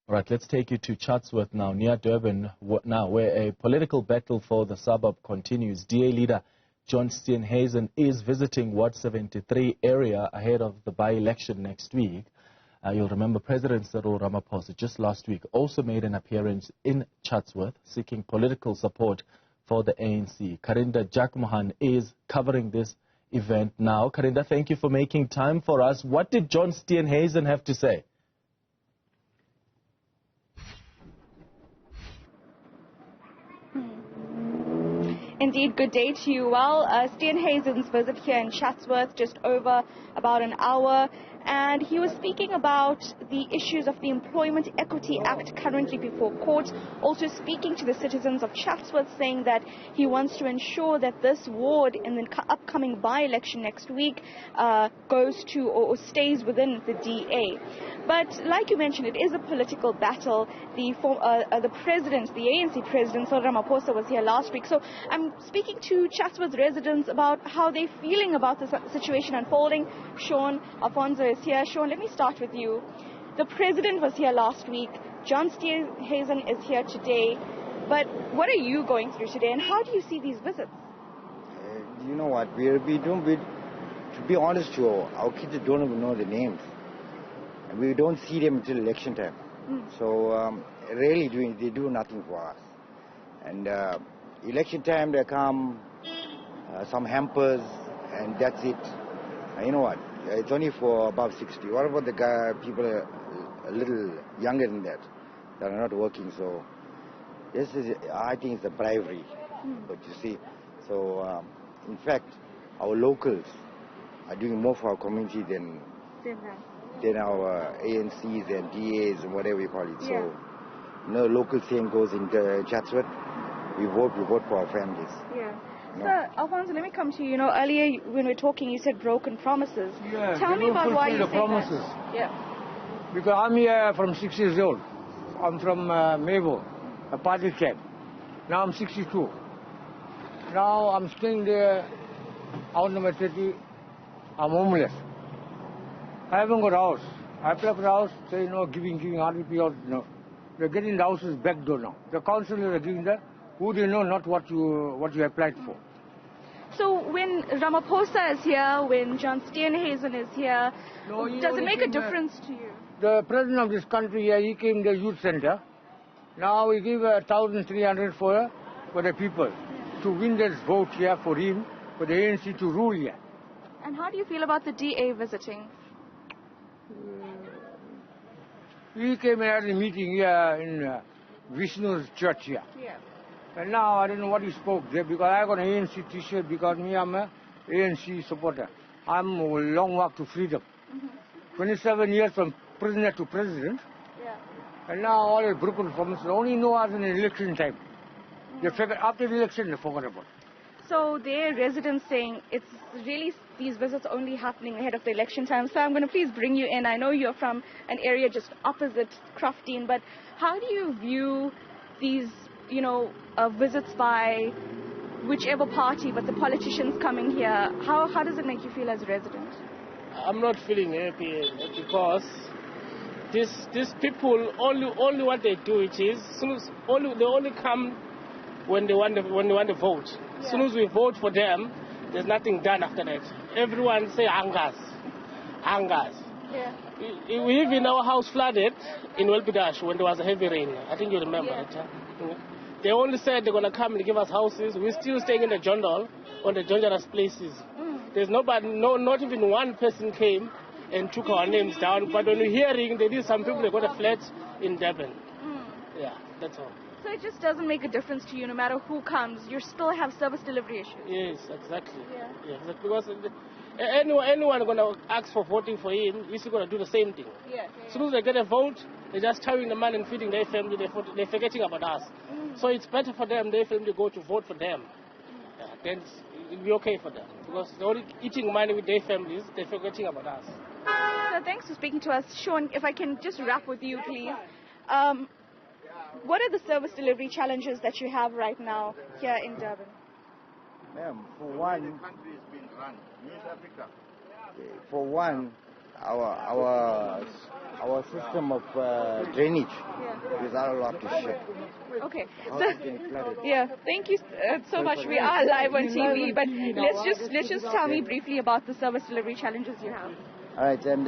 All right, let's take you to Chatsworth now, near Durban, where a political battle for the suburb continues. DA leader John Steenhuisen is visiting Ward 73 area ahead of the by-election next week. You'll remember President Cyril Ramaphosa just last week also made an appearance in Chatsworth seeking political support for the ANC. Karinda Jagmohan is covering this event now. Karinda, thank you for making time for us. What did John Steenhuisen have to say? Indeed, good day to you. Well, Steenhuisen's visit here in Chatsworth just over about an hour, and he was speaking about the issues of the Employment Equity Act currently before court, also speaking to the citizens of Chatsworth, saying that he wants to ensure that this ward in the upcoming by-election next week goes to or stays within the DA. But like you mentioned, it is a political battle. The president, the ANC president, Cyril Ramaphosa, was here last week. So I'm speaking to Chatsworth residents about how they're feeling about the situation unfolding. Sean Alfonso is here. Sean, let me start with you. The president was here last week. John Steenhuisen is here today. But what are you going through today, and how do you see these visits? You know what? To be honest, our kids don't even know the names. And we don't see them until election time. So really they do nothing for us. And election time they come, some hampers, and that's it. And you know what? It's only for above 60. What about the people a little younger than that are not working? So this is, I think, it's a bribery. But you see, so in fact, our locals are doing more for our community than our ANCs and DAs and whatever you call it. Yeah. So, no local thing goes in Chatsworth. We vote for our families. Yeah. No. Sir, Alfonso, let me come to you. You know, earlier when we were talking, you said broken promises. Yeah, tell me about why you the say promises. That. Yeah. Because I'm here from 6 years old. I'm from Mabo, a party camp. Now I'm 62. Now I'm staying there out of my city. I'm homeless. I haven't got a house. I applied for a house, say no, giving RDP out, no. They're getting the houses back door now. The councillors are giving that. Who do you know not what you applied for? So when Ramaphosa is here, when John Steenhuisen is here, does it make a difference to you? The president of this country here, he came to the youth center. Now he gave 1,300 for the people to win this vote here for him, for the ANC to rule here. And how do you feel about the DA visiting? He came and had a meeting here in Vishnu's church here. Yeah. And now I don't know what he spoke there because I got an ANC t-shirt because I'm an ANC supporter. I'm a long walk to freedom. 27 years from prisoner to president. Yeah. And now all the broken promises only know us in election time. They forget, after the election they forgot about it. So their residents saying it's really these visits only happening ahead of the election time. So I'm going to please bring you in. I know you're from an area just opposite Crofton, but how do you view these, visits by whichever party, but the politicians coming here? How does it make you feel as a resident? I'm not feeling happy because these people only what they do it is they only come when they want to vote. Yeah. As soon as we vote for them, there's nothing done after that. Everyone say hangers. Yeah. We even our house flooded in Welpidash when there was a heavy rain. I think you remember it. Huh? They only said they're going to come and give us houses. We're still staying in the Jondal on the dangerous places. There's nobody, not even one person came and took our names down. But when we're hearing there is some people that got a flat in Durban. Yeah, that's all. So it just doesn't make a difference to you, no matter who comes. You still have service delivery issues. Yes, exactly. Yeah, exactly. Because anyone going to ask for voting for him, he's going to do the same thing. As soon as they get a vote, they're just towing the money and feeding their family. They're forgetting about us. So it's better for them, their family, to go to vote for them. Then it'll be okay for them. Because they're only eating money with their families, they're forgetting about us. So thanks for speaking to us. Sean, if I can just wrap with you, please. What are the service delivery challenges that you have right now here in Durban? Ma'am, for one, our system of drainage is all up to shit. Okay. So, yeah, thank you so much. We are live on TV, but let's just tell me briefly about the service delivery challenges you have. All right, and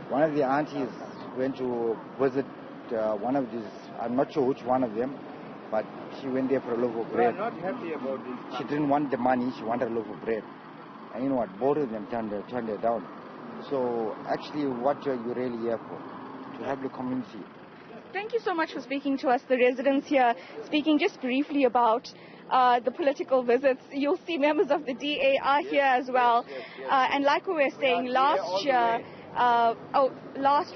one of the aunties went to visit one of these. I'm not sure which one of them, but she went there for a loaf of bread. We are not happy about this. She didn't want the money. She wanted a loaf of bread. And you know what? Both of them turned her down. So actually, what are you really here for? To help the community. Thank you so much for speaking to us, the residents here, speaking just briefly about the political visits. You'll see members of the DA are here as well. And like we were saying, last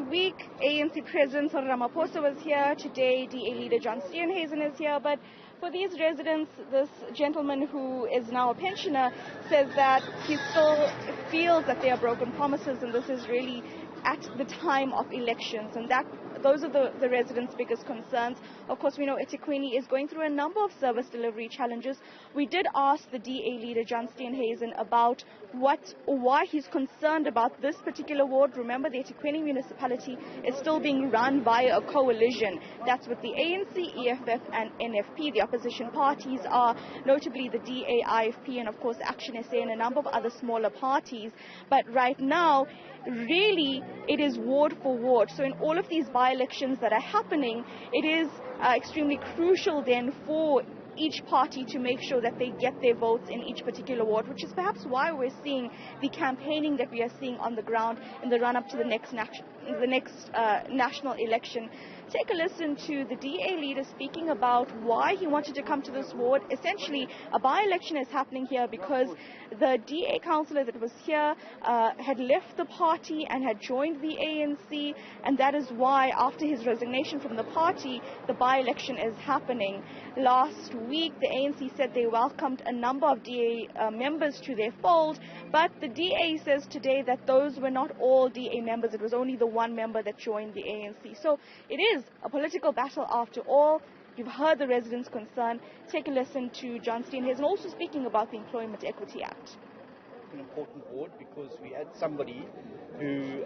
week, ANC President Cyril Ramaphosa was here. Today, DA leader John Steenhuisen is here. But for these residents, this gentleman who is now a pensioner says that he still feels that there are broken promises, and this is really at the time of elections, and those are the residents' biggest concerns. Of course, we know eThekwini is going through a number of service delivery challenges. We did ask the DA leader, John Steenhuisen, about why he's concerned about this particular ward. Remember, the eThekwini municipality is still being run via a coalition. That's with the ANC, EFF and NFP. The opposition parties are notably the DA, IFP and of course Action SA and a number of other smaller parties. But right now, really, it is ward for ward. So in all of these by-elections that are happening, it is extremely crucial then for each party to make sure that they get their votes in each particular ward, which is perhaps why we're seeing the campaigning that we are seeing on the ground in the run-up to the next national election. Take a listen to the DA leader speaking about why he wanted to come to this ward. Essentially, a by-election is happening here because the DA councillor that was here had left the party and had joined the ANC, and that is why, after his resignation from the party, the by-election is happening. Last week, the ANC said they welcomed a number of DA members to their fold, but the DA says today that those were not all DA members. It was only the one member that joined the ANC. So it is a political battle after all. You've heard the residents' concern. Take a listen to John Steenhuisen also speaking about the Employment Equity Act. An important ward because we had somebody who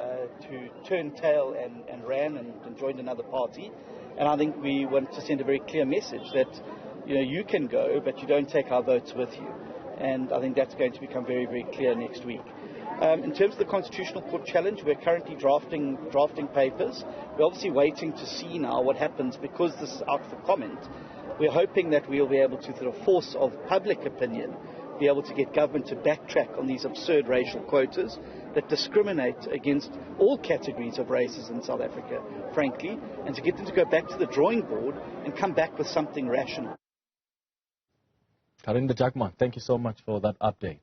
turned tail and ran and joined another party, and I think we want to send a very clear message that you can go, but you don't take our votes with you, and I think that's going to become very, very clear next week. In terms of the Constitutional Court challenge, we're currently drafting papers. We're obviously waiting to see now what happens because this is out for comment. We're hoping that we'll be able to, through a force of public opinion, be able to get government to backtrack on these absurd racial quotas that discriminate against all categories of races in South Africa, frankly, and to get them to go back to the drawing board and come back with something rational. Karinda Jagmohan, thank you so much for that update.